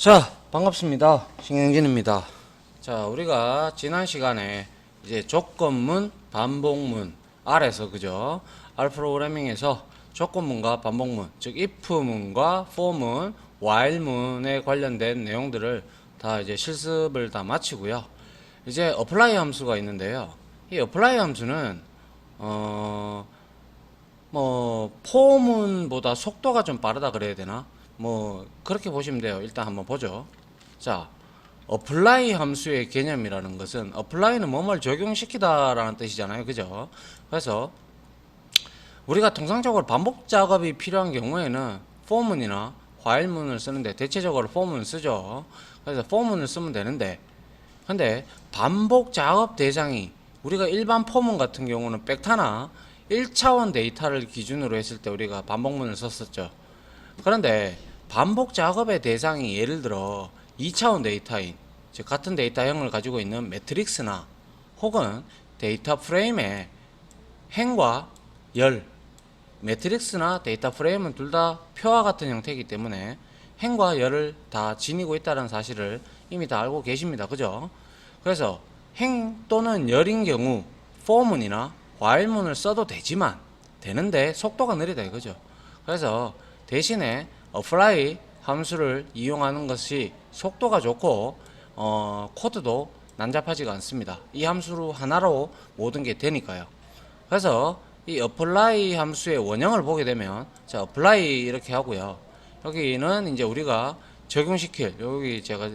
자, 반갑습니다. 신경진입니다. 자, 우리가 지난 시간에 이제 조건문, 반복문, R에서 그죠? R 프로그래밍에서 조건문과 반복문, 즉 if문과 for문, while문에 관련된 내용들을 다 이제 실습을 다 마치고요. 이제 apply 함수가 있는데요. 이 apply 함수는 for문보다 속도가 좀 빠르다 그래야 되나? 그렇게 보시면 돼요. 일단 한번 보죠. 자, apply 함수의 개념이라는 것은 apply는 뭐뭘 적용시키다라는 뜻이잖아요. 그죠? 그래서 우리가 통상적으로 반복 작업이 필요한 경우에는 for문이나 while문을 쓰는데 대체적으로 for문을 쓰죠. 그래서 for문을 쓰면 되는데, 근데 반복 작업 대상이 우리가 일반 for문 같은 경우는 벡터나 1차원 데이터를 기준으로 했을 때 우리가 반복문을 썼었죠. 그런데 반복 작업의 대상이 예를 들어 2차원 데이터인, 즉 같은 데이터형을 가지고 있는 매트릭스나 혹은 데이터 프레임의 행과 열, 매트릭스나 데이터 프레임은 둘 다 표와 같은 형태이기 때문에 행과 열을 다 지니고 있다는 사실을 이미 다 알고 계십니다. 그죠? 그래서 행 또는 열인 경우 for문이나 while문을 써도 되는데 속도가 느리다 이거죠. 그래서 대신에 apply 함수를 이용하는 것이 속도가 좋고 코드도 난잡하지가 않습니다. 이 함수 하나로 모든 게 되니까요. 그래서 이 apply 함수의 원형을 보게 되면, 자, apply 이렇게 하고요. 여기는 이제 우리가 적용시킬, 여기 제가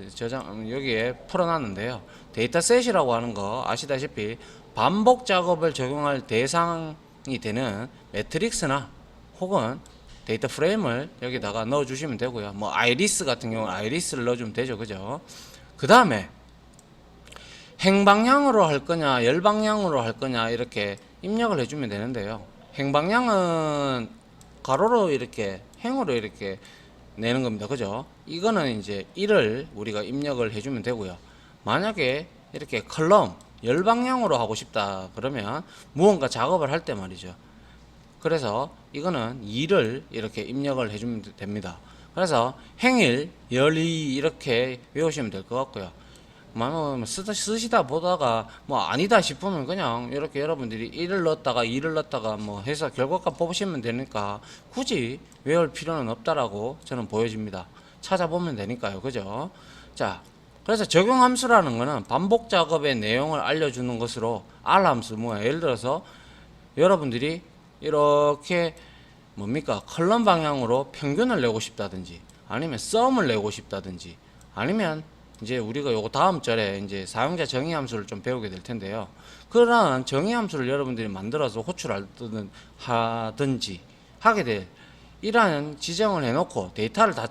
여기에 풀어놨는데요. 데이터셋이라고 하는 거 아시다시피 반복 작업을 적용할 대상이 되는 매트릭스나 혹은 데이터 프레임을 여기다가 넣어 주시면 되고요. 아이리스 같은 경우는 아이리스를 넣어주면 되죠. 그죠? 그 다음에 행방향으로 할 거냐 열방향으로 할 거냐 이렇게 입력을 해주면 되는데요. 행방향은 가로로 이렇게 행으로 이렇게 내는 겁니다. 그죠? 이거는 이제 1을 우리가 입력을 해주면 되고요. 만약에 이렇게 컬럼 열방향으로 하고 싶다 그러면 무언가 작업을 할 때 말이죠. 그래서 이거는 2를 이렇게 입력을 해주면 됩니다. 그래서 행일, 열이 이렇게 외우시면 될 것 같고요. 쓰시다 보다가 아니다 싶으면 그냥 이렇게 여러분들이 1을 넣었다가 2를 넣었다가 해서 결과값 뽑으시면 되니까 굳이 외울 필요는 없다라고 저는 보여집니다. 찾아보면 되니까요. 그죠? 자, 그래서 적용함수라는 거는 반복 작업의 내용을 알려주는 것으로 R 함수, 예를 들어서 여러분들이 이렇게 컬럼 방향으로 평균을 내고 싶다든지 아니면 썸을 내고 싶다든지 아니면 이제 우리가 요거 다음 절에 이제 사용자 정의 함수를 좀 배우게 될 텐데요. 그런 정의 함수를 여러분들이 만들어서 호출하든지 하게 될 이러한 지정을 해놓고 데이터를 다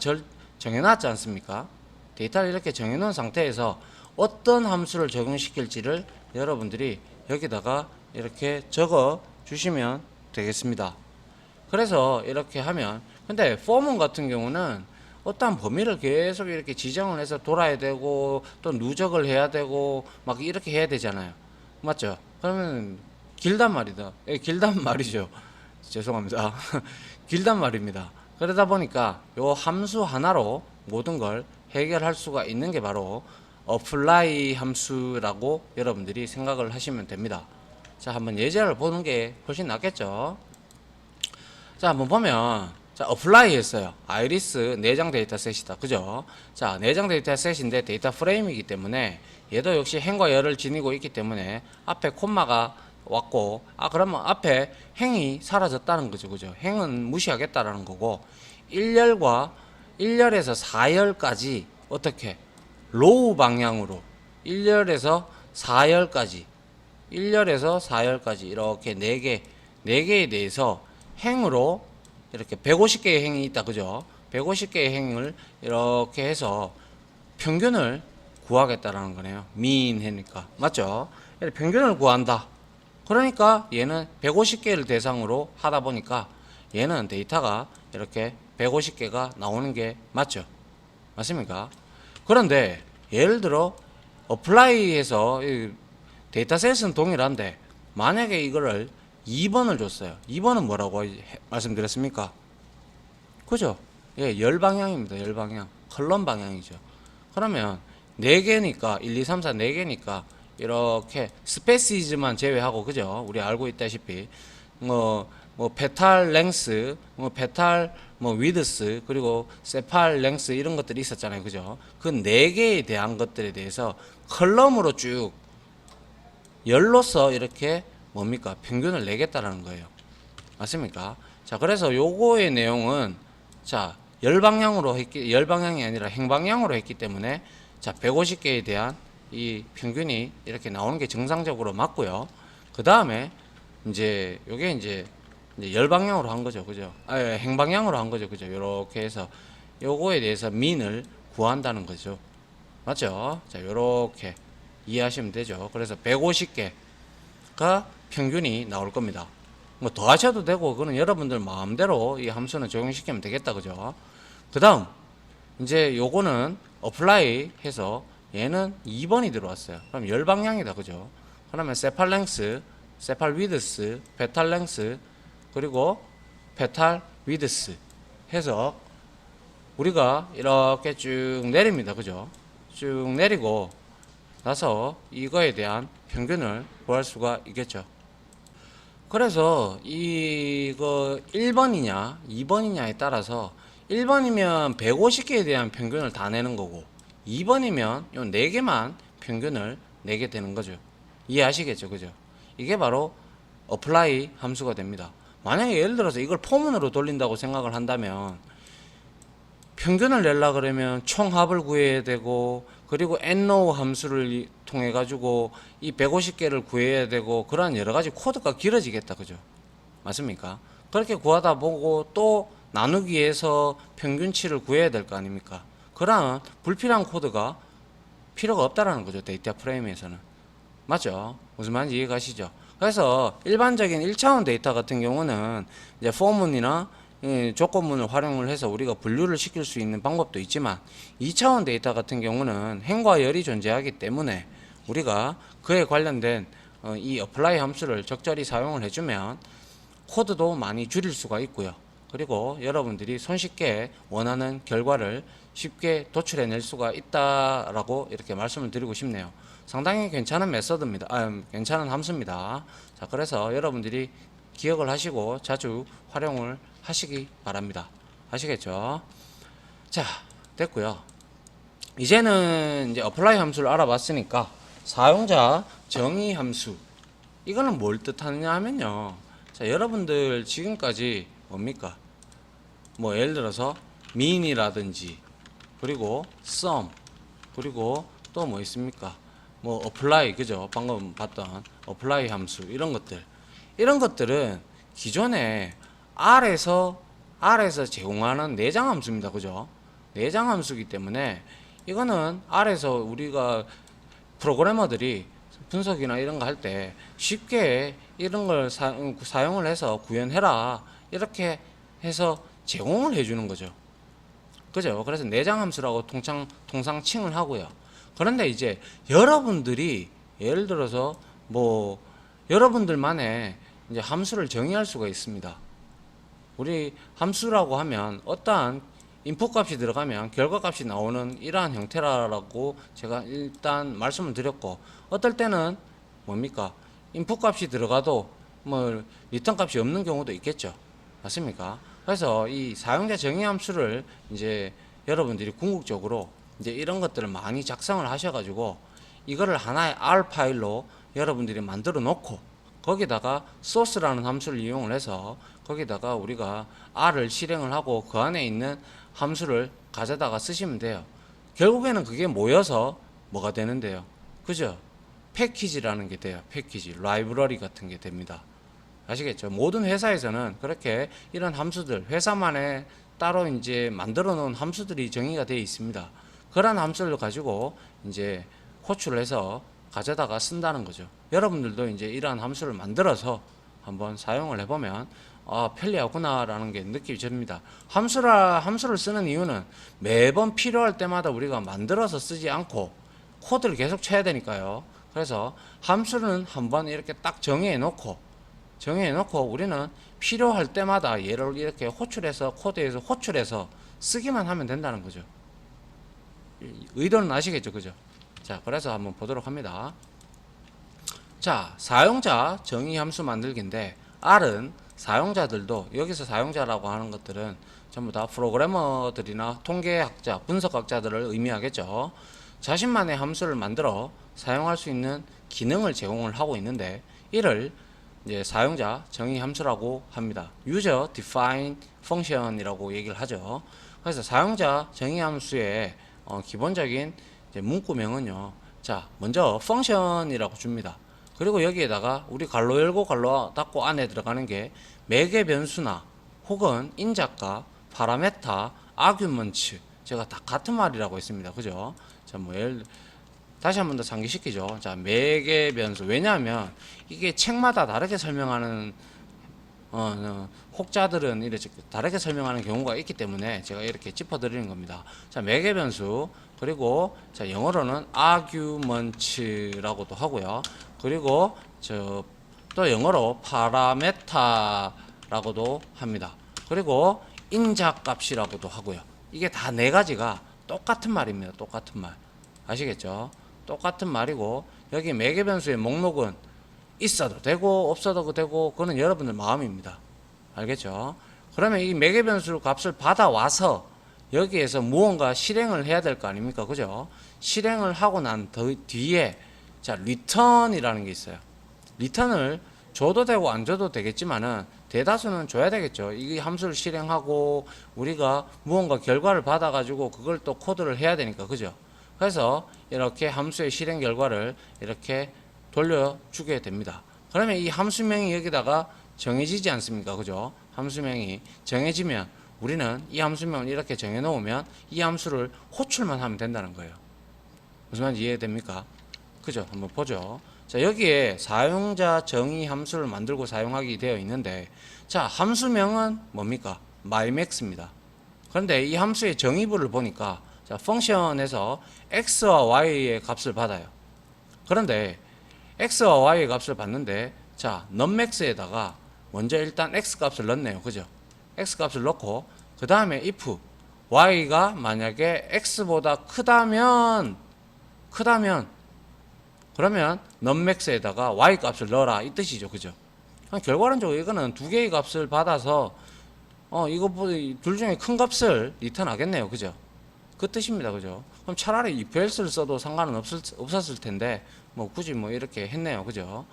정해놨지 않습니까? 데이터를 이렇게 정해놓은 상태에서 어떤 함수를 적용시킬지를 여러분들이 여기다가 이렇게 적어 주시면 되겠습니다. 그래서 이렇게 하면, 근데 for문 같은 경우는 어떠한 범위를 계속 이렇게 지정을 해서 돌아야 되고 또 누적을 해야 되고 막 이렇게 해야 되잖아요. 맞죠? 그러면 길단 말이다. 길단 말이죠. 죄송합니다. 길단 말입니다. 그러다 보니까 요 함수 하나로 모든 걸 해결할 수가 있는 게 바로 apply 함수라고 여러분들이 생각을 하시면 됩니다. 자, 한번 예제를 보는 게 훨씬 낫겠죠. 자, 한번 보면, 자, apply 했어요. 아이리스 내장 데이터셋이다. 그죠? 자, 내장 데이터셋인데 데이터 프레임이기 때문에 얘도 역시 행과 열을 지니고 있기 때문에 앞에 콤마가 왔고, 그러면 앞에 행이 사라졌다는 거죠. 그죠? 행은 무시하겠다라는 거고, 1열과 1열에서 4열까지 어떻게? 로우 방향으로 1열에서 4열까지 1열에서 4열까지 이렇게 4개에 대해서 행으로 이렇게 150개의 행이 있다. 그죠? 150개의 행을 이렇게 해서 평균을 구하겠다라는 거네요. mean 해니까. 맞죠? 평균을 구한다. 그러니까 얘는 150개를 대상으로 하다 보니까 얘는 데이터가 이렇게 150개가 나오는 게 맞죠? 맞습니까? 그런데 예를 들어 apply해서 데이터셋은 동일한데 만약에 이거를 2번을 줬어요. 2번은 뭐라고 말씀드렸습니까? 그죠? 예, 열방향입니다. 열방향. 컬럼 방향이죠. 그러면 4개니까 1, 2, 3, 4 4개니까 이렇게 스페시즈만 제외하고 그죠? 우리 알고 있다시피 뭐 페탈 랭스, 뭐 페탈 뭐 위드스, 그리고 세팔 랭스 이런 것들이 있었잖아요. 그죠? 그 4개에 대한 것들에 대해서 컬럼으로 쭉 열로서 이렇게 뭡니까? 평균을 내겠다라는 거예요. 맞습니까? 자, 그래서 요거의 내용은 자, 열 방향이 아니라 행방향으로 했기 때문에 자, 150개에 대한 이 평균이 이렇게 나오는 게 정상적으로 맞고요. 그 다음에 이제 요게 이제 열 방향으로 한 거죠. 그죠? 행방향으로 한 거죠. 그죠? 요렇게 해서 요거에 대해서 민을 구한다는 거죠. 맞죠? 자, 요렇게 이해하시면 되죠. 그래서 150개가 평균이 나올 겁니다. 뭐 더 하셔도 되고 그거는 여러분들 마음대로 이 함수는 적용시키면 되겠다. 그죠? 그 다음 이제 요거는 어플라이 해서 얘는 2번이 들어왔어요. 그럼 열 방향이다. 그죠? 그러면 세팔 랭스, 세팔 위드스, 페탈 랭스, 그리고 페탈 위드스 해서 우리가 이렇게 쭉 내립니다. 그죠? 쭉 내리고 나서 이거에 대한 평균을 구할 수가 있겠죠. 그래서 이거 1번이냐 2번이냐에 따라서 1번이면 150개에 대한 평균을 다 내는 거고 2번이면 요 4개만 평균을 내게 되는 거죠. 이해하시겠죠? 그죠? 이게 바로 apply 함수가 됩니다. 만약에 예를 들어서 이걸 포문으로 돌린다고 생각을 한다면 평균을 내려 그러면 총합을 구해야 되고 그리고 nrow 함수를 통해 가지고 이 150개를 구해야 되고 그런 여러 가지 코드가 길어지겠다. 그죠? 맞습니까? 그렇게 구하다 보고 또 나누기에서 평균치를 구해야 될 거 아닙니까? 그러한 불필요한 코드가 필요가 없다라는 거죠. 데이터 프레임에서는. 맞죠? 무슨 말인지 이해가시죠? 그래서 일반적인 1차원 데이터 같은 경우는 이제 포문이나 조건문을 활용을 해서 우리가 분류를 시킬 수 있는 방법도 있지만 2차원 데이터 같은 경우는 행과 열이 존재하기 때문에 우리가 그에 관련된 이 apply 함수를 적절히 사용을 해주면 코드도 많이 줄일 수가 있고요. 그리고 여러분들이 손쉽게 원하는 결과를 쉽게 도출해낼 수가 있다라고 이렇게 말씀을 드리고 싶네요. 상당히 괜찮은 메서드입니다. 괜찮은 함수입니다. 자, 그래서 여러분들이 기억을 하시고 자주 활용을 하시기 바랍니다. 아시겠죠? 자, 됐고요. 이제는 이제 apply 함수를 알아봤으니까 사용자 정의 함수. 이거는 뭘 뜻하느냐 하면요. 자, 여러분들 지금까지 뭡니까? 뭐 예를 들어서 mean이라든지 그리고 sum 그리고 또 뭐 있습니까? 뭐 apply 그죠? 방금 봤던 apply 함수 이런 것들은 기존에 R에서 제공하는 내장 함수입니다. 그죠? 내장 함수이기 때문에 이거는 R에서 우리가 프로그래머들이 분석이나 이런 거 할 때 쉽게 이런 걸 사용을 해서 구현해라 이렇게 해서 제공을 해주는 거죠. 그죠? 그래서 내장 함수라고 통상 칭을 하고요. 그런데 이제 여러분들이 예를 들어서 뭐 여러분들만의 이제 함수를 정의할 수가 있습니다. 우리 함수라고 하면 어떠한 인풋 값이 들어가면 결과 값이 나오는 이러한 형태라고 제가 일단 말씀을 드렸고 어떨 때는 뭡니까? 인풋 값이 들어가도 뭐 리턴 값이 없는 경우도 있겠죠. 맞습니까? 그래서 이 사용자 정의 함수를 이제 여러분들이 궁극적으로 이제 이런 것들을 많이 작성을 하셔가지고 이거를 하나의 R 파일로 여러분들이 만들어 놓고 거기다가 source라는 함수를 이용을 해서 거기다가 우리가 R을 실행을 하고 그 안에 있는 함수를 가져다가 쓰시면 돼요. 결국에는 그게 모여서 뭐가 되는데요. 그죠? 패키지라는 게 돼요. 패키지, 라이브러리 같은 게 됩니다. 아시겠죠? 모든 회사에서는 그렇게 이런 함수들, 회사만의 따로 이제 만들어 놓은 함수들이 정의가 되어 있습니다. 그런 함수를 가지고 이제 호출을 해서 가져다가 쓴다는 거죠. 여러분들도 이제 이러한 함수를 만들어서 한번 사용을 해보면 편리하구나라는 게 느껴집니다. 함수를 쓰는 이유는 매번 필요할 때마다 우리가 만들어서 쓰지 않고 코드를 계속 쳐야 되니까요. 그래서 함수는 한번 이렇게 딱 정해 놓고 우리는 필요할 때마다 얘를 이렇게 호출해서 코드에서 호출해서 쓰기만 하면 된다는 거죠. 의도는 아시겠죠, 그죠? 자, 그래서 한번 보도록 합니다. 자, 사용자 정의 함수 만들기인데 R은 사용자들도, 여기서 사용자라고 하는 것들은 전부 다 프로그래머들이나 통계학자, 분석학자들을 의미하겠죠. 자신만의 함수를 만들어 사용할 수 있는 기능을 제공을 하고 있는데, 이를 이제 사용자 정의 함수라고 합니다. User Define Function이라고 얘기를 하죠. 그래서 사용자 정의 함수의 기본적인 이제 문구명은요. 자, 먼저 function이라고 줍니다. 그리고 여기에다가 우리 괄호 열고 괄호 닫고 안에 들어가는 게 매개 변수나 혹은 인자값, 파라메타, 아규먼트, 제가 다 같은 말이라고 했습니다. 그죠? 자, 뭐 다시 한 번 더 상기시키죠. 자, 매개 변수. 왜냐하면 이게 책마다 다르게 설명하는 혹자들은 이렇게 다르게 설명하는 경우가 있기 때문에 제가 이렇게 짚어드리는 겁니다. 자, 매개 변수, 그리고 자, 영어로는 arguments라고도 하고요. 그리고 또 영어로 파라메타라고도 합니다. 그리고 인자값이라고도 하고요. 이게 다 네 가지가 똑같은 말입니다. 똑같은 말. 아시겠죠? 똑같은 말이고, 여기 매개 변수의 목록은 있어도 되고 없어도 되고, 그거는 여러분들 마음입니다. 알겠죠? 그러면 이 매개 변수 값을 받아와서 여기에서 무언가 실행을 해야 될 거 아닙니까? 그죠? 실행을 하고 난 뒤에 자, return이라는 게 있어요. return을 줘도 되고 안 줘도 되겠지만은 대다수는 줘야 되겠죠. 이 함수를 실행하고 우리가 무언가 결과를 받아가지고 그걸 또 코드를 해야 되니까, 그죠? 그래서 이렇게 함수의 실행 결과를 이렇게 돌려주게 됩니다. 그러면 이 함수명이 여기다가 정해지지 않습니까? 그죠? 함수명이 정해지면 우리는 이 함수명을 이렇게 정해 놓으면 이 함수를 호출만 하면 된다는 거예요. 무슨 말인지 이해됩니까? 그죠? 한번 보죠. 자, 여기에 사용자 정의 함수를 만들고 사용하게 되어 있는데, 자, 함수명은 뭡니까? mymax입니다. 그런데 이 함수의 정의부를 보니까, 자, 펑션에서 x와 y의 값을 받아요. 그런데 x와 y의 값을 받는데, 자, nummax에다가 먼저 일단 x 값을 넣네요. 그죠? x 값을 넣고, 그 다음에 if y가 만약에 x보다 크다면 그러면 nummax에다가 y 값을 넣어라, 이 뜻이죠. 그죠? 결과론적으로 이거는 두 개의 값을 받아서 이거 둘 중에 큰 값을 리턴 하겠네요. 그죠? 그 뜻입니다. 그죠? 그럼 차라리 if else를 써도 상관은 없었을 텐데 뭐 굳이 뭐 이렇게 했네요. 그죠?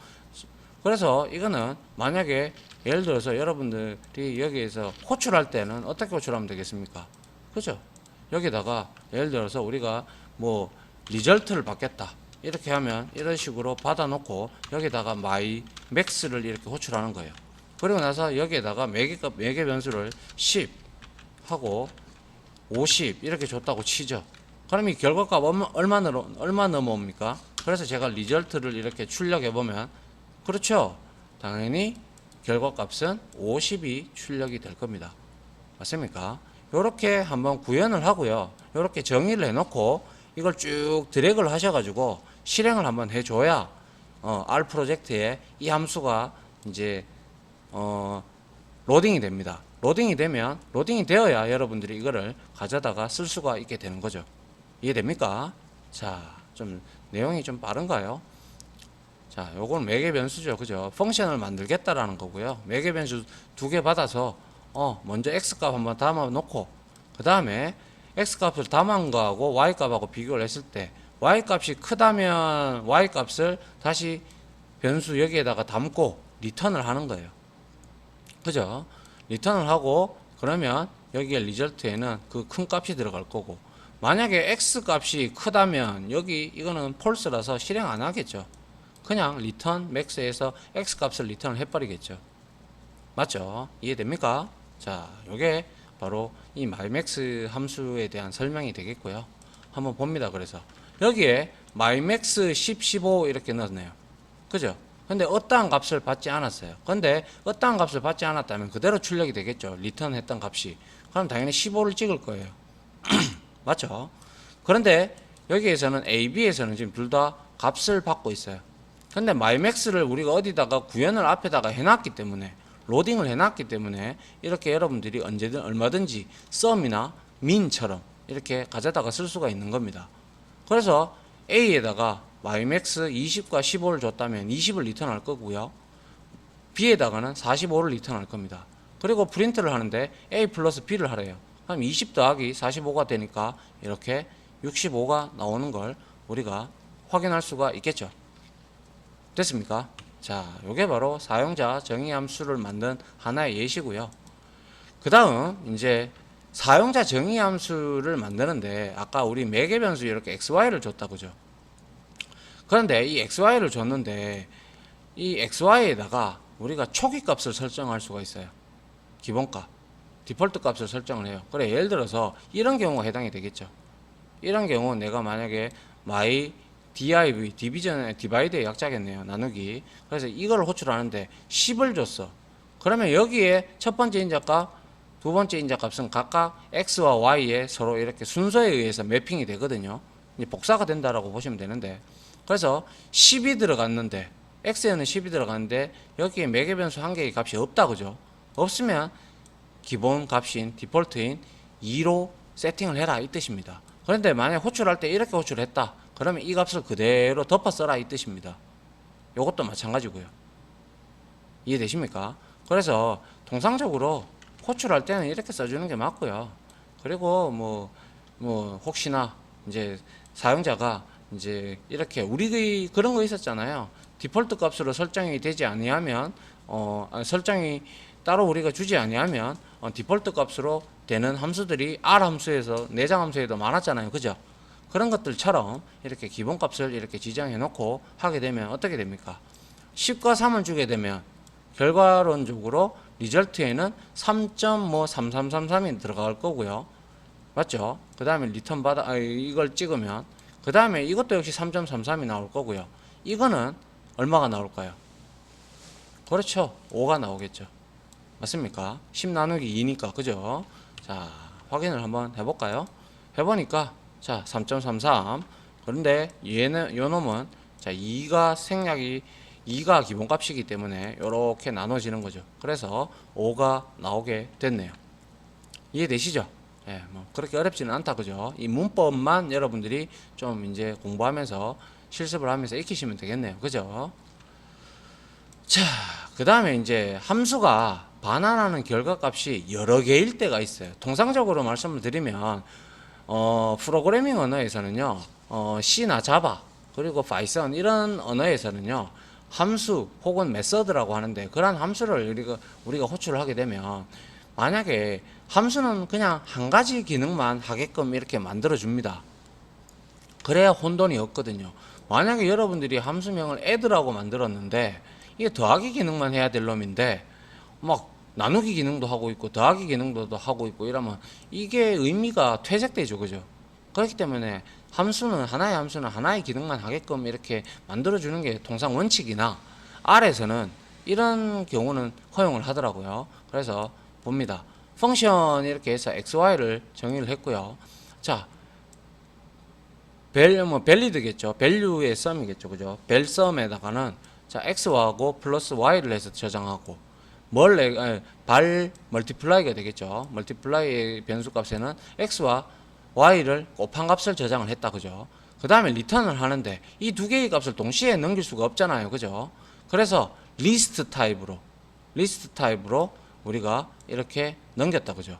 그래서 이거는 만약에 예를 들어서 여러분들이 여기에서 호출할 때는 어떻게 호출하면 되겠습니까? 그죠? 여기다가 예를 들어서 우리가 뭐 리절트를 받겠다, 이렇게 하면 이런 식으로 받아놓고 여기다가 mymax를 이렇게 호출하는 거예요. 그리고 나서 여기에다가 매개 변수를 10 하고 50 이렇게 줬다고 치죠. 그럼 이 결과값 얼마 넘어옵니까? 그래서 제가 리절트를 이렇게 출력해 보면, 그렇죠, 당연히 결과값은 50이 출력이 될 겁니다. 맞습니까? 이렇게 한번 구현을 하고요. 이렇게 정의를 해놓고 이걸 쭉 드래그를 하셔가지고 실행을 한번 해줘야 R 프로젝트에 이 함수가 이제 로딩이 됩니다. 로딩이 되어야 여러분들이 이거를 가져다가 쓸 수가 있게 되는 거죠. 이해됩니까? 자, 좀 내용이 좀 빠른가요? 자, 요건 매개 변수죠. 그죠? 펑션을 만들겠다라는 거고요. 매개 변수 두 개 받아서 먼저 x 값 한번 담아 놓고, 그 다음에 x 값을 담은 거하고 y 값하고 비교를 했을 때 y 값이 크다면 y 값을 다시 변수 여기에다가 담고 리턴을 하는 거예요. 그죠? 리턴을 하고, 그러면 여기에 리절트에는 그 큰 값이 들어갈 거고, 만약에 x 값이 크다면 여기 이거는 폴스라서 실행 안 하겠죠. 그냥 리턴 맥스에서 x 값을 리턴을 해버리겠죠. 맞죠? 이해됩니까? 자, 요게 바로 이 mymax 함수에 대한 설명이 되겠고요. 한번 봅니다. 그래서 여기에 mymax 10, 15 이렇게 넣었네요. 그죠? 근데 어떠한 값을 받지 않았어요. 근데 어떠한 값을 받지 않았다면 그대로 출력이 되겠죠. 리턴 했던 값이. 그럼 당연히 15를 찍을 거예요. 맞죠? 그런데 여기에서는 A, B에서는 지금 둘 다 값을 받고 있어요. 근데 mymax를 우리가 어디다가 구현을 앞에다가 해놨기 때문에, 로딩을 해놨기 때문에 이렇게 여러분들이 언제든 얼마든지 sum이나 min처럼 이렇게 가져다가 쓸 수가 있는 겁니다. 그래서 A에다가 ymax 20과 15를 줬다면 20을 리턴할 거고요. B에다가는 45를 리턴할 겁니다. 그리고 프린트를 하는데 A 플러스 B를 하래요. 그럼 20 더하기 45가 되니까 이렇게 65가 나오는 걸 우리가 확인할 수가 있겠죠. 됐습니까? 자, 요게 바로 사용자 정의 함수를 만든 하나의 예시고요. 그 다음 이제 사용자 정의 함수를 만드는데 아까 우리 매개 변수 이렇게 xy를 줬다 그죠? 그런데 이 xy를 줬는데 이 xy에다가 우리가 초기 값을 설정할 수가 있어요. 기본값, 디폴트 값을 설정을 해요. 그래, 예를 들어서 이런 경우가 해당이 되겠죠. 이런 경우 내가 만약에 my div, 디바이드의 약자겠네요. 나누기. 그래서 이걸 호출하는데 10을 줬어. 그러면 여기에 첫 번째 인자값, 두 번째 인자값은 각각 x와 y에 서로 이렇게 순서에 의해서 매핑이 되거든요. 이제 복사가 된다라고 보시면 되는데, 그래서 10이 들어갔는데 x에는 10이 들어갔는데 여기에 매개 변수 한 개의 값이 없다 그죠? 없으면 기본 값인 디폴트인 2로 세팅을 해라 이 뜻입니다. 그런데 만약 호출할 때 이렇게 호출했다 그러면 이 값을 그대로 덮어 써라 이 뜻입니다. 요것도 마찬가지고요. 이해되십니까? 그래서 통상적으로 호출할 때는 이렇게 써주는 게 맞고요. 그리고 뭐 혹시나 이제 사용자가 이제 이렇게 우리 그런 거 있었잖아요. 디폴트 값으로 설정이 되지 아니하면 설정이 따로 우리가 주지 아니하면 디폴트 값으로 되는 함수들이 R 함수에서 내장 함수에도 많았잖아요. 그죠? 그런 것들처럼 이렇게 기본 값을 이렇게 지정해 놓고 하게 되면 어떻게 됩니까? 10과 3을 주게 되면 결과론적으로 리절트에는 3.3333이 들어갈 거고요. 맞죠? 그 다음에 리턴 이걸 찍으면 그 다음에 이것도 역시 3.33이 나올 거고요. 이거는 얼마가 나올까요? 그렇죠. 5가 나오겠죠. 맞습니까? 10 나누기 2니까 그죠? 자, 확인을 한번 해볼까요? 해보니까 자 3.33 그런데 얘는 요 놈은 자 2가 생략이 2가 기본값이기 때문에 이렇게 나눠지는 거죠. 그래서 5가 나오게 됐네요. 이해되시죠? 예, 뭐 그렇게 어렵지는 않다 그죠? 이 문법만 여러분들이 좀 이제 공부하면서 실습을 하면서 익히시면 되겠네요. 그죠? 자, 그 다음에 이제 함수가 반환하는 결과값이 여러 개일 때가 있어요. 통상적으로 말씀을 드리면 프로그래밍 언어에서는요, C나 자바 그리고 파이썬 이런 언어에서는요, 함수 혹은 메서드라고 하는데 그러한 함수를 우리가 호출을 하게 되면 만약에 함수는 그냥 한 가지 기능만 하게끔 이렇게 만들어 줍니다. 그래야 혼돈이 없거든요. 만약에 여러분들이 함수명을 add라고 만들었는데 이게 더하기 기능만 해야 될 놈인데 막 나누기 기능도 하고 있고 더하기 기능도 하고 있고 이러면 이게 의미가 퇴색되죠. 그죠? 그렇기 때문에 하나의 함수는 하나의 기능만 하게끔 이렇게 만들어주는 게 통상 원칙이나 R에서는 이런 경우는 허용을 하더라고요. 그래서 봅니다. 펑션 이렇게 해서 XY를 정의를 했고요. 자, 밸리드겠죠. 밸류의 썸이겠죠. 그죠? 밸 썸에다가는 자, X하고 플러스 Y를 해서 저장하고 발 멀티플라이가 되겠죠. 멀티플라이의 변수값에는 X와 Y를 곱한 값을 저장을 했다. 그죠? 그 다음에 리턴을 하는데 이 두 개의 값을 동시에 넘길 수가 없잖아요. 그죠? 그래서 리스트 타입으로 우리가 이렇게 넘겼다. 그죠?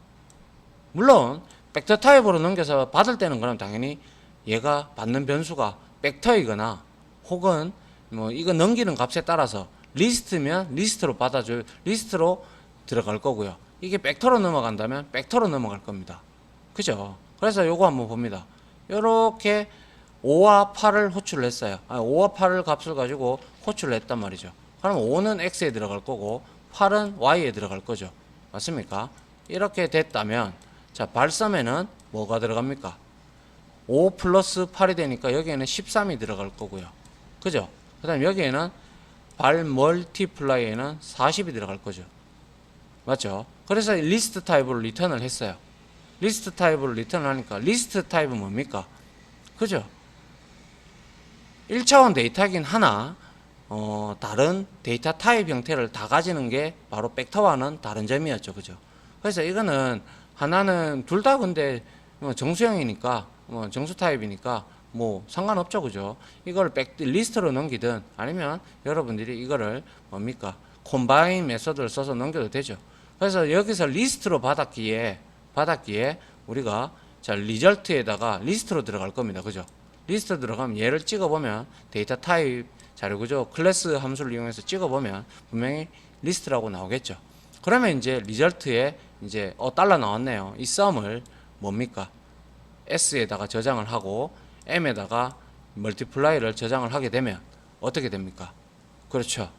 물론 벡터 타입으로 넘겨서 받을 때는 그럼 당연히 얘가 받는 변수가 벡터이거나 혹은 뭐 이거 넘기는 값에 따라서 리스트면 리스트로 들어갈 거고요. 이게 벡터로 넘어간다면 벡터로 넘어갈 겁니다. 그죠? 그래서 요거 한번 봅니다. 요렇게 5와 8을 호출을 했어요. 5와 8을 값을 가지고 호출을 했단 말이죠. 그럼 5는 X에 들어갈 거고 8은 Y에 들어갈 거죠. 맞습니까? 이렇게 됐다면 자, 발섬에는 뭐가 들어갑니까? 5 플러스 8이 되니까 여기에는 13이 들어갈 거고요. 그죠? 그 다음 여기에는 발 멀티플라이에는 40이 들어갈 거죠. 맞죠? 그래서 리스트 타입으로 리턴을 했어요. 리스트 타입으로 리턴을 하니까 리스트 타입은 뭡니까? 그죠? 1차원 데이터긴 하나 다른 데이터 타입 형태를 다 가지는 게 바로 벡터와는 다른 점이었죠. 그죠? 그래서 이거는 하나는 둘 다 근데 뭐 정수형이니까 뭐 정수 타입이니까 뭐 상관없죠, 그죠? 이걸 리스트로 넘기든 아니면 여러분들이 이거를 뭡니까 콤바인 메서드를 써서 넘겨도 되죠. 그래서 여기서 리스트로 받았기에 우리가 자 리절트에다가 리스트로 들어갈 겁니다, 그죠? 리스트 들어가면 얘를 찍어보면 데이터 타입 자료 구조 클래스 함수를 이용해서 찍어보면 분명히 리스트라고 나오겠죠. 그러면 이제 리절트에 이제 달러 나왔네요. 이 썸을 뭡니까 S에다가 저장을 하고 M에다가 멀티플라이를 저장을 하게 되면 어떻게 됩니까? 그렇죠.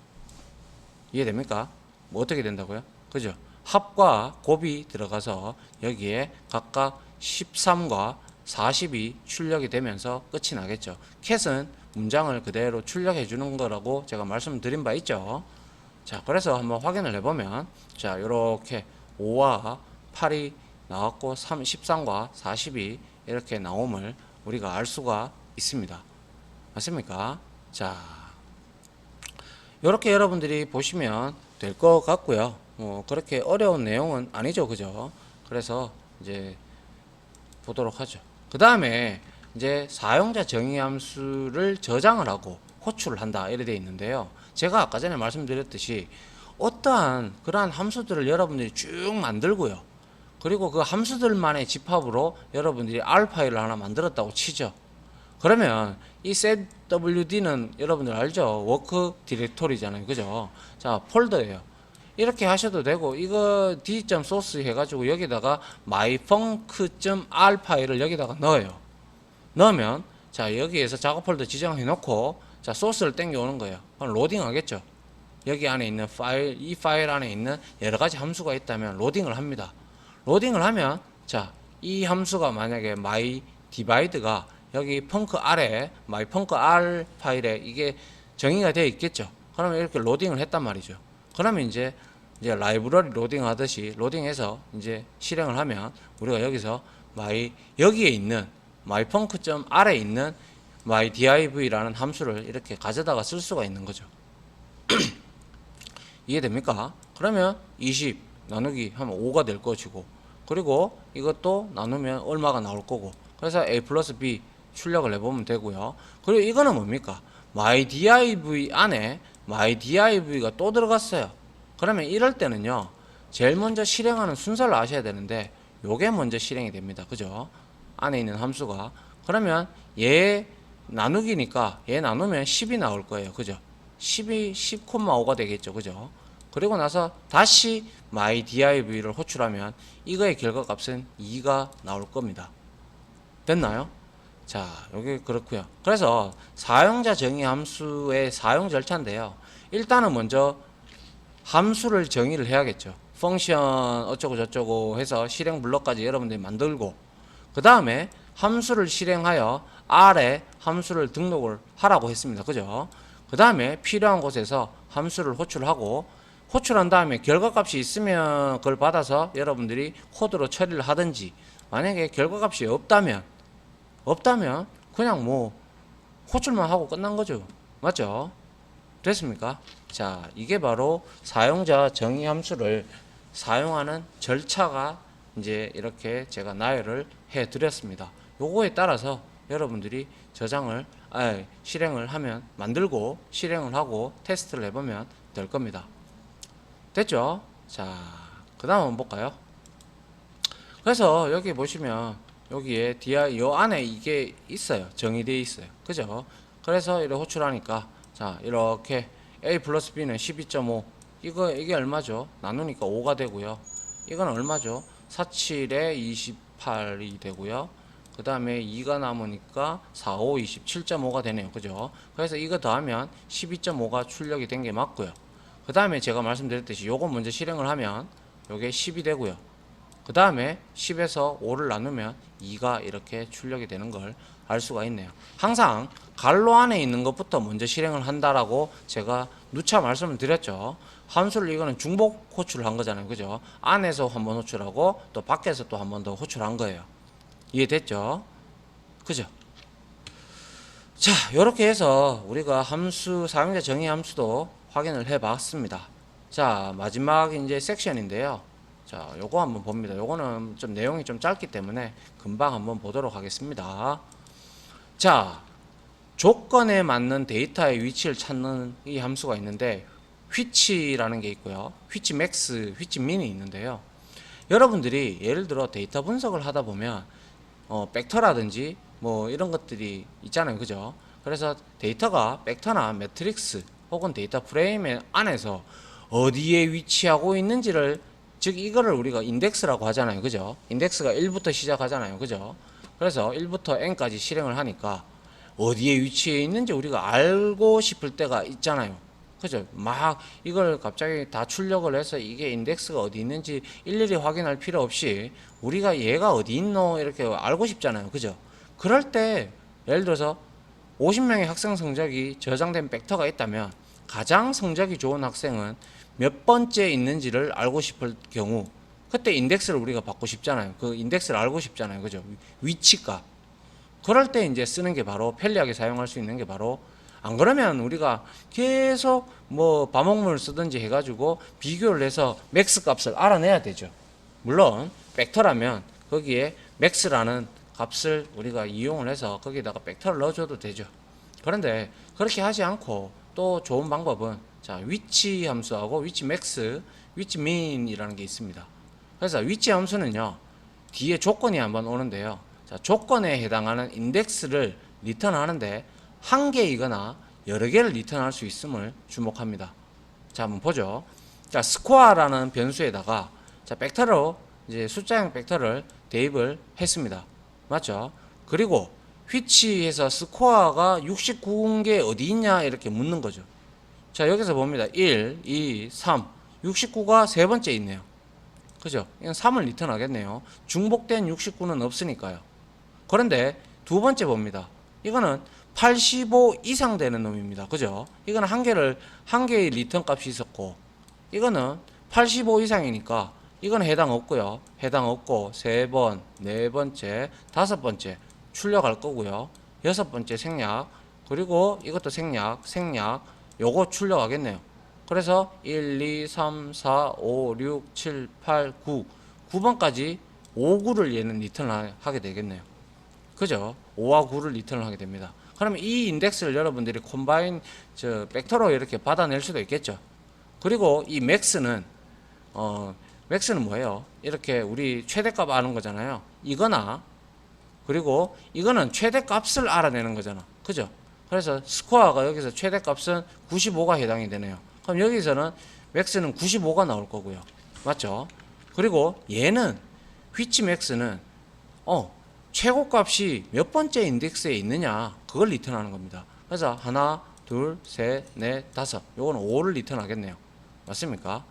이해됩니까? 뭐 어떻게 된다고요? 그죠? 합과 곱이 들어가서 여기에 각각 13과 40이 출력이 되면서 끝이 나겠죠. 캣은 문장을 그대로 출력해 주는 거라고 제가 말씀드린 바 있죠. 자, 그래서 한번 확인을 해보면 자, 요렇게 5와 8이 나왔고 13과 40이 이렇게 나옴을 우리가 알 수가 있습니다. 맞습니까? 자, 요렇게 여러분들이 보시면 될 것 같고요. 뭐 그렇게 어려운 내용은 아니죠, 그죠? 그래서 이제 보도록 하죠. 그 다음에 이제 사용자 정의 함수를 저장을 하고 호출을 한다 이렇게 되어 있는데요. 제가 아까 전에 말씀드렸듯이 어떠한 그러한 함수들을 여러분들이 쭉 만들고요. 그리고 그 함수들만의 집합으로 여러분들이 R 파일을 하나 만들었다고 치죠. 그러면 이 setwd는 여러분들 알죠? 워크 디렉토리잖아요, 그죠? 자, 폴더예요. 이렇게 하셔도 되고 이거 d.source 해가지고 여기다가 myfunc.r 파일을 여기다가 넣어요. 넣으면 자 여기에서 작업 폴더 지정해 놓고 자 소스를 땡겨 오는 거예요. 그럼 로딩 하겠죠. 여기 안에 있는 파일, 이 파일 안에 있는 여러 가지 함수가 있다면 로딩을 합니다. 로딩을 하면 자 이 함수가 만약에 myDivide가 여기 펑크 R에 myfunc R 파일에 이게 정의가 되어 있겠죠. 그러면 이렇게 로딩을 했단 말이죠. 그러면 이제 라이브러리 로딩 하듯이 로딩해서 이제 실행을 하면 우리가 여기서 여기에 있는 myfunc.r에 있는 mydiv라는 함수를 이렇게 가져다가 쓸 수가 있는 거죠. 이해됩니까? 그러면 20 나누기 하면 5가 될 것이고 그리고 이것도 나누면 얼마가 나올 거고 그래서 a 플러스 b 출력을 해보면 되고요. 그리고 이거는 뭡니까? mydiv 안에 myDiv가 또 들어갔어요. 그러면 이럴 때는요 제일 먼저 실행하는 순서를 아셔야 되는데 요게 먼저 실행이 됩니다. 그죠? 안에 있는 함수가 그러면 얘 나누기니까 얘 나누면 10이 나올 거예요. 그죠? 10,5가 되겠죠. 그죠? 그리고 나서 다시 myDiv를 호출하면 이거의 결과값은 2가 나올 겁니다. 됐나요? 자, 여기 그렇고요. 그래서 사용자 정의 함수의 사용 절차인데요. 일단은 먼저 함수를 정의를 해야겠죠. 펑션 어쩌고 저쩌고 해서 실행 블럭까지 여러분들이 만들고 그 다음에 함수를 실행하여 R에 함수를 등록을 하라고 했습니다. 그죠? 그 다음에 필요한 곳에서 함수를 호출하고 호출한 다음에 결과값이 있으면 그걸 받아서 여러분들이 코드로 처리를 하든지 만약에 결과값이 없다면 그냥 뭐 호출만 하고 끝난 거죠. 맞죠? 됐습니까? 자, 이게 바로 사용자 정의 함수를 사용하는 절차가 이제 이렇게 제가 나열을 해 드렸습니다. 요거에 따라서 여러분들이 실행을 하면 만들고 실행을 하고 테스트를 해보면 될 겁니다. 됐죠? 자, 그 다음 한번 볼까요? 그래서 여기 보시면 여기에 요 안에 이게 있어요. 정의되어 있어요. 그죠? 그래서 이렇게 호출하니까 자 이렇게 a 플러스 b는 12.5 이게 얼마죠? 나누니까 5가 되고요. 이건 얼마죠? 47에 28이 되고요. 그 다음에 2가 남으니까 4, 5, 27.5가 되네요. 그죠? 그래서 이거 더하면 12.5가 출력이 된 게 맞고요. 그 다음에 제가 말씀드렸듯이 요거 먼저 실행을 하면 요게 10이 되고요. 그 다음에 10에서 5를 나누면 2가 이렇게 출력이 되는 걸 알 수가 있네요. 항상 갈로 안에 있는 것부터 먼저 실행을 한다라고 제가 누차 말씀을 드렸죠. 함수를 이거는 중복 호출을 한 거잖아요. 그죠? 안에서 한번 호출하고 또 밖에서 또 한 번 더 호출한 거예요. 이해됐죠? 그죠? 자, 이렇게 해서 우리가 함수, 사용자 정의 함수도 확인을 해 봤습니다. 자, 마지막 이제 섹션인데요. 자, 요거 한번 봅니다. 요거는 좀 내용이 좀 짧기 때문에 금방 한번 보도록 하겠습니다. 자, 조건에 맞는 데이터의 위치를 찾는 이 함수가 있는데 which라는 게 있고요. which max, which min이 있는데요. 여러분들이 예를 들어 데이터 분석을 하다 보면 벡터라든지 뭐 이런 것들이 있잖아요. 그죠? 그래서 데이터가 벡터나 매트릭스 혹은 데이터 프레임 안에서 어디에 위치하고 있는지를, 즉 이거를 우리가 인덱스라고 하잖아요. 그죠? 인덱스가 1부터 시작하잖아요. 그죠? 그래서 1부터 n까지 실행을 하니까 어디에 위치해 있는지 우리가 알고 싶을 때가 있잖아요. 그죠? 막 이걸 갑자기 다 출력을 해서 이게 인덱스가 어디 있는지 일일이 확인할 필요 없이 우리가 얘가 어디 있노 이렇게 알고 싶잖아요. 그죠? 그럴 때 예를 들어서 50명의 학생 성적이 저장된 벡터가 있다면 가장 성적이 좋은 학생은 몇 번째 있는지를 알고 싶을 경우 그때 인덱스를 우리가 받고 싶잖아요. 그 인덱스를 알고 싶잖아요. 그죠? 위치값. 그럴 때 이제 쓰는 게 바로 편리하게 사용할 수 있는 게 바로, 안 그러면 우리가 계속 뭐 반복문을 쓰든지 해가지고 비교를 해서 맥스 값을 알아내야 되죠. 물론 벡터라면 거기에 맥스라는 값을 우리가 이용을 해서 거기다가 벡터를 넣어줘도 되죠. 그런데 그렇게 하지 않고 또 좋은 방법은 자, 위치 함수하고 위치 맥스, 위치 민이라는 게 있습니다. 그래서 위치 함수는요, 뒤에 조건이 한번 오는데요. 자, 조건에 해당하는 인덱스를 리턴하는데 한 개이거나 여러 개를 리턴할 수 있음을 주목합니다. 자, 한번 보죠. 자, 스코어라는 변수에다가 자, 벡터로 이제 숫자형 벡터를 대입을 했습니다. 맞죠? 그리고 which에서 스코어가 69개 어디 있냐 이렇게 묻는 거죠. 자, 여기서 봅니다. 1, 2, 3. 69가 세 번째 있네요. 그죠? 이건 3을 리턴하겠네요. 중복된 69는 없으니까요. 그런데 두 번째 봅니다. 이거는 85 이상 되는 놈입니다. 그죠? 이거는 한 개의 리턴 값이 있었고, 이거는 85 이상이니까 이거는 해당 없고요. 해당 없고, 세 번, 네 번째, 다섯 번째 출력할 거고요. 여섯 번째 생략, 그리고 이것도 생략, 요거 출력하겠네요. 그래서 1, 2, 3, 4, 5, 6, 7, 8, 9. 9번까지 5, 9를 얘는 리턴을 하게 되겠네요. 그죠? 5와 9를 리턴을 하게 됩니다. 그러면 이 인덱스를 여러분들이 콤바인 벡터로 이렇게 받아낼 수도 있겠죠. 그리고 이 맥스는 뭐예요? 이렇게 우리 최대값 아는 거잖아요. 이거나, 그리고 이거는 최대값을 알아내는 거잖아. 그죠? 그래서 스코어가 여기서 최대값은 95가 해당이 되네요. 그럼 여기서는 맥스는 95가 나올 거고요. 맞죠? 그리고 얘는 which max는 최고값이 몇 번째 인덱스에 있느냐 그걸 리턴하는 겁니다. 그래서 하나, 둘, 셋, 넷, 다섯. 요거는 5를 리턴하겠네요. 맞습니까?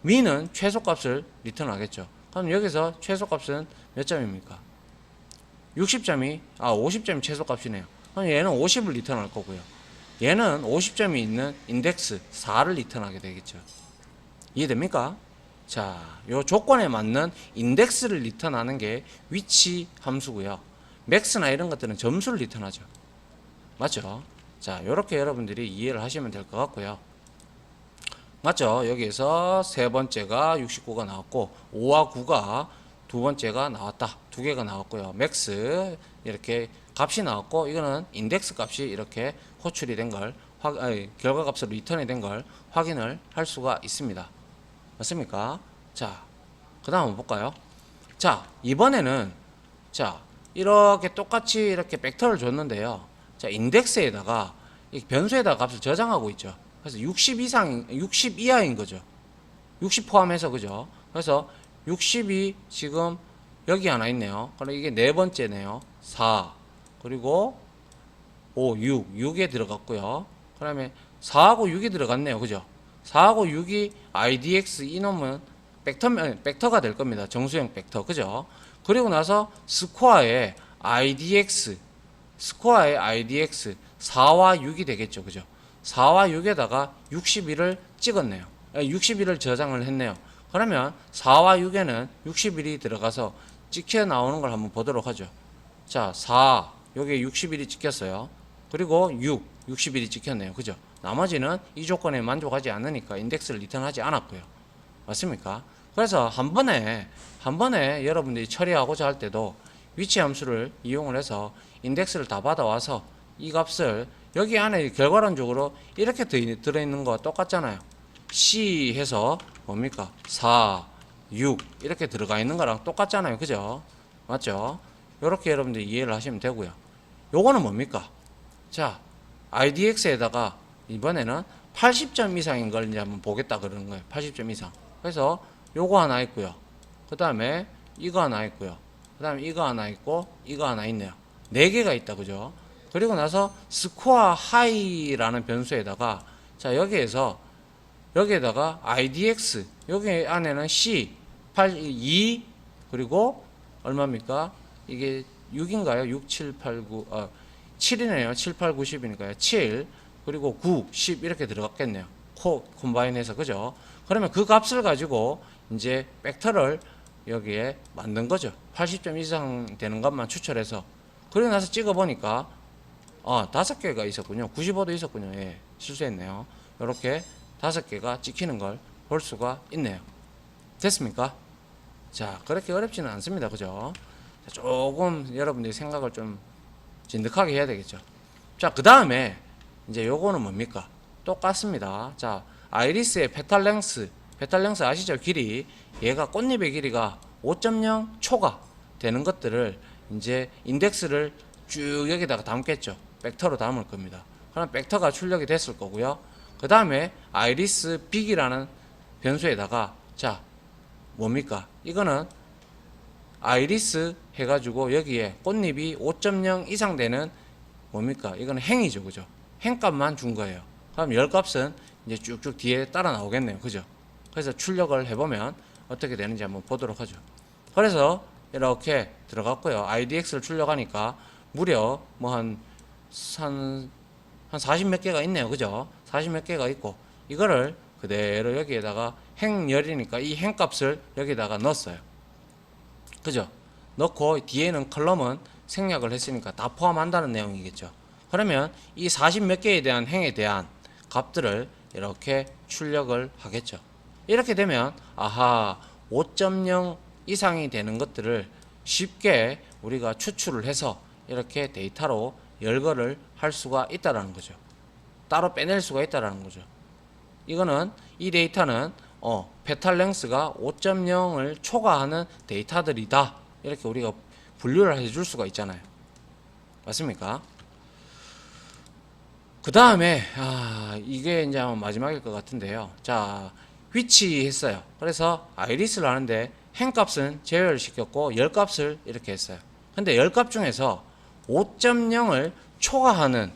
미는 최소값을 리턴하겠죠. 그럼 여기서 최소값은 몇 점입니까? 50점이 최소값이네요. 그럼 얘는 50을 리턴할 거고요. 얘는 50점이 있는 인덱스 4를 리턴하게 되겠죠. 이해됩니까? 자, 요 조건에 맞는 인덱스를 리턴하는 게 위치 함수고요. 맥스나 이런 것들은 점수를 리턴하죠. 맞죠? 자, 요렇게 여러분들이 이해를 하시면 될 것 같고요. 맞죠? 여기에서 세 번째가 69가 나왔고 5와 9가 두 번째가 나왔다. 두 개가 나왔고요. 맥스 이렇게 값이 나왔고 이거는 인덱스 값이 이렇게 호출이 된 걸 결과 값으로 리턴이 된 걸 확인을 할 수가 있습니다. 맞습니까? 자, 그 다음 한번 볼까요? 자, 이번에는 자, 이렇게 똑같이 이렇게 벡터를 줬는데요. 자, 인덱스에다가 이 변수에다가 값을 저장하고 있죠. 그래서 60 이하인 거죠. 60 포함해서, 그죠? 그래서 60이 지금 여기 하나 있네요. 그럼 이게 네 번째네요. 4, 그리고 5, 6에 들어갔고요. 그 다음에 4하고 6이 들어갔네요. 그죠? 4하고 6이 IDX 이놈은 벡터가 될 겁니다. 정수형 벡터. 그죠? 그리고 나서 스코어의 IDX 4와 6이 되겠죠. 그죠? 4와 6에다가 61을 찍었네요. 61을 저장을 했네요. 그러면 4와 6에는 61이 들어가서 찍혀 나오는 걸 한번 보도록 하죠. 자, 4, 여기에 61이 찍혔어요. 그리고 60일이 찍혔네요. 그죠? 나머지는 이 조건에 만족하지 않으니까 인덱스를 리턴하지 않았고요. 맞습니까? 그래서 한 번에 여러분들이 처리하고자 할 때도 위치 함수를 이용을 해서 인덱스를 다 받아와서 이 값을 여기 안에 결과론적으로 이렇게 들어있는 거 똑같잖아요. C 해서 뭡니까? 4, 6 이렇게 들어가 있는 거랑 똑같잖아요. 그죠? 맞죠? 이렇게 여러분들이 이해를 하시면 되고요. 요거는 뭡니까? 자, IDX에다가 이번에는 80점 이상인 걸 이제 한번 보겠다 그러는 거예요. 80점 이상. 그래서 요거 하나 있고요. 그 다음에 이거 하나 있고요. 그 다음에 이거 하나 있고 이거 하나 있네요. 4개가 있다. 그죠? 그리고 나서 스코어 하이라는 변수에다가 자 여기에다가 IDX 여기 안에는 C 8, 2 그리고 얼마입니까? 이게 6인가요? 6, 7, 8, 9 7이네요. 7, 8, 9, 10이니까요. 7 그리고 9, 10 이렇게 들어갔겠네요. 콤바인해서 그죠? 그러면 그 값을 가지고 이제 벡터를 여기에 만든 거죠. 80점 이상 되는 것만 추출해서 그리고 나서 찍어 보니까 5개가 있었군요. 95도 있었군요. 예, 실수했네요. 이렇게 5개가 찍히는 걸 볼 수가 있네요. 됐습니까? 자, 그렇게 어렵지는 않습니다. 그죠? 자, 조금 여러분들이 생각을 좀 진득하게 해야 되겠죠. 자, 그 다음에 이제 요거는 뭡니까? 똑같습니다. 자, 아이리스의 페탈 랭스 아시죠? 길이, 얘가 꽃잎의 길이가 5.0 초가 되는 것들을 이제 인덱스를 쭉 여기다가 담겠죠. 벡터로 담을 겁니다. 그럼 벡터가 출력이 됐을 거고요. 그 다음에 아이리스 빅이라는 변수에다가 자, 뭡니까? 이거는 아이리스 해가지고 여기에 꽃잎이 5.0 이상 되는 뭡니까? 이거는 행이죠. 그죠? 행값만 준 거예요. 그럼 열 값은 이제 쭉쭉 뒤에 따라 나오겠네요. 그죠? 그래서 출력을 해보면 어떻게 되는지 한번 보도록 하죠. 그래서 이렇게 들어갔고요. IDX를 출력하니까 무려 뭐 한 40 몇 개가 있네요. 그죠? 40 몇 개가 있고 이거를 그대로 여기에다가 행열이니까 이 행값을 여기다가 넣었어요. 그죠? 넣고 뒤에는 컬럼은 생략을 했으니까 다 포함한다는 내용이겠죠. 그러면 이 40 몇 개에 대한 행에 대한 값들을 이렇게 출력을 하겠죠. 이렇게 되면 아하 5.0 이상이 되는 것들을 쉽게 우리가 추출을 해서 이렇게 데이터로 열거를 할 수가 있다라는 거죠. 따로 빼낼 수가 있다라는 거죠. 이거는 이 데이터는 페탈 랭스가 5.0을 초과하는 데이터들이다. 이렇게 우리가 분류를 해줄 수가 있잖아요. 맞습니까? 그 다음에 이게 이제 마지막일 것 같은데요. 자, 위치 했어요. 그래서 아이리스를 하는데 행값은 제외를 시켰고 열값을 이렇게 했어요. 근데 열값 중에서 5.0을 초과하는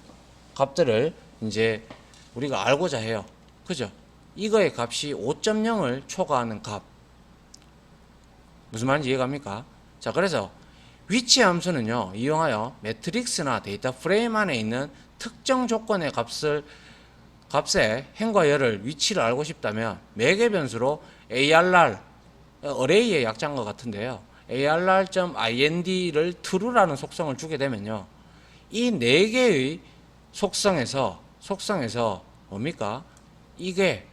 값들을 이제 우리가 알고자 해요. 그죠? 이거의 값이 5.0을 초과하는 값. 무슨 말인지 이해갑니까? 자, 그래서 위치 함수는요, 이용하여 매트릭스나 데이터 프레임 안에 있는 특정 조건의 값의 행과 열을 위치를 알고 싶다면 매개 변수로 ARR, 어레이의 약자인 것 같은데요. ARR.ind를 true라는 속성을 주게 되면요. 이 네 개의 속성에서 뭡니까? 이게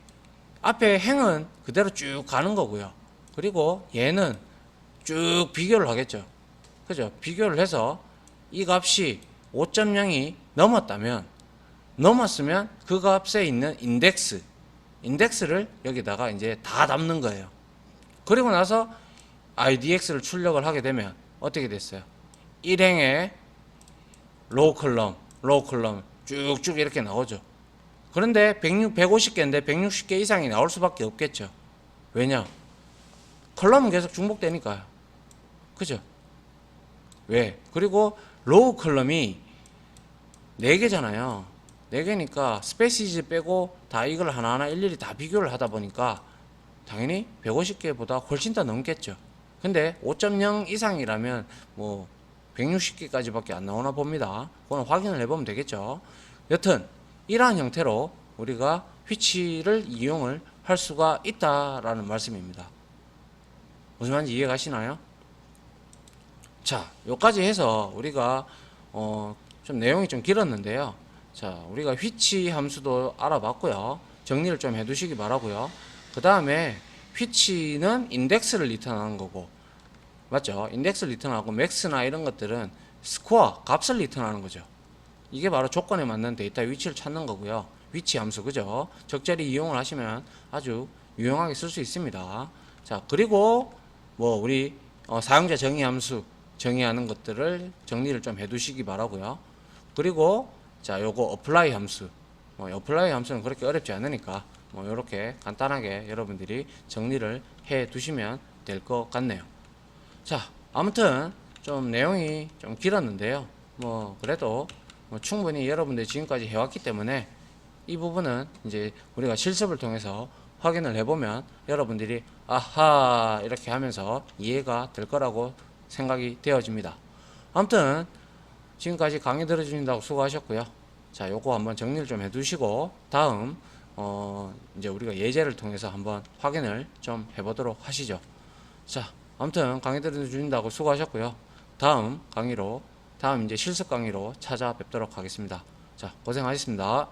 앞에 행은 그대로 쭉 가는 거고요. 그리고 얘는 쭉 비교를 하겠죠. 그죠? 비교를 해서 이 값이 5.0이 넘었으면 그 값에 있는 인덱스를 여기다가 이제 다 담는 거예요. 그리고 나서 IDX를 출력을 하게 되면 어떻게 됐어요? 1행에 로우 컬럼 쭉쭉 이렇게 나오죠. 그런데 150개인데 160개 이상이 나올 수밖에 없겠죠. 왜냐? 컬럼은 계속 중복되니까요. 그죠? 왜? 그리고 로우 컬럼이 4개잖아요. 4개니까 스페이시즈 빼고 다 이걸 하나하나 일일이 다 비교를 하다 보니까 당연히 150개보다 훨씬 더 넘겠죠. 근데 5.0 이상이라면 뭐 160개까지밖에 안 나오나 봅니다. 그건 확인을 해보면 되겠죠. 여튼 이러한 형태로 우리가 위치를 이용을 할 수가 있다라는 말씀입니다. 무슨 말인지 이해가시나요? 자, 여기까지 해서 우리가 좀 내용이 좀 길었는데요. 자, 우리가 위치 함수도 알아봤고요. 정리를 좀 해두시기 바라고요. 그 다음에 which는 인덱스를 리턴하는 거고, 맞죠? 인덱스를 리턴하고 max나 이런 것들은 스코어, 값을 리턴하는 거죠. 이게 바로 조건에 맞는 데이터의 위치를 찾는 거고요. 위치 함수, 그죠? 적절히 이용을 하시면 아주 유용하게 쓸 수 있습니다. 자, 그리고 뭐 우리 사용자 정의 함수 정의하는 것들을 정리를 좀 해두시기 바라고요. 그리고 자, 요거 apply 함수, apply 함수는 그렇게 어렵지 않으니까 이렇게 간단하게 여러분들이 정리를 해 두시면 될 것 같네요. 자, 아무튼 좀 내용이 좀 길었는데요. 그래도 충분히 여러분들이 지금까지 해왔기 때문에 이 부분은 이제 우리가 실습을 통해서 확인을 해보면 여러분들이 아하 이렇게 하면서 이해가 될 거라고 생각이 되어집니다. 아무튼 지금까지 강의 들어주신다고 수고하셨고요. 자, 요거 한번 정리를 좀 해두시고 다음 이제 우리가 예제를 통해서 한번 확인을 좀 해보도록 하시죠. 자, 아무튼 강의 들어주신다고 수고하셨고요. 다음 이제 실습 강의로 찾아뵙도록 하겠습니다. 자, 고생하셨습니다.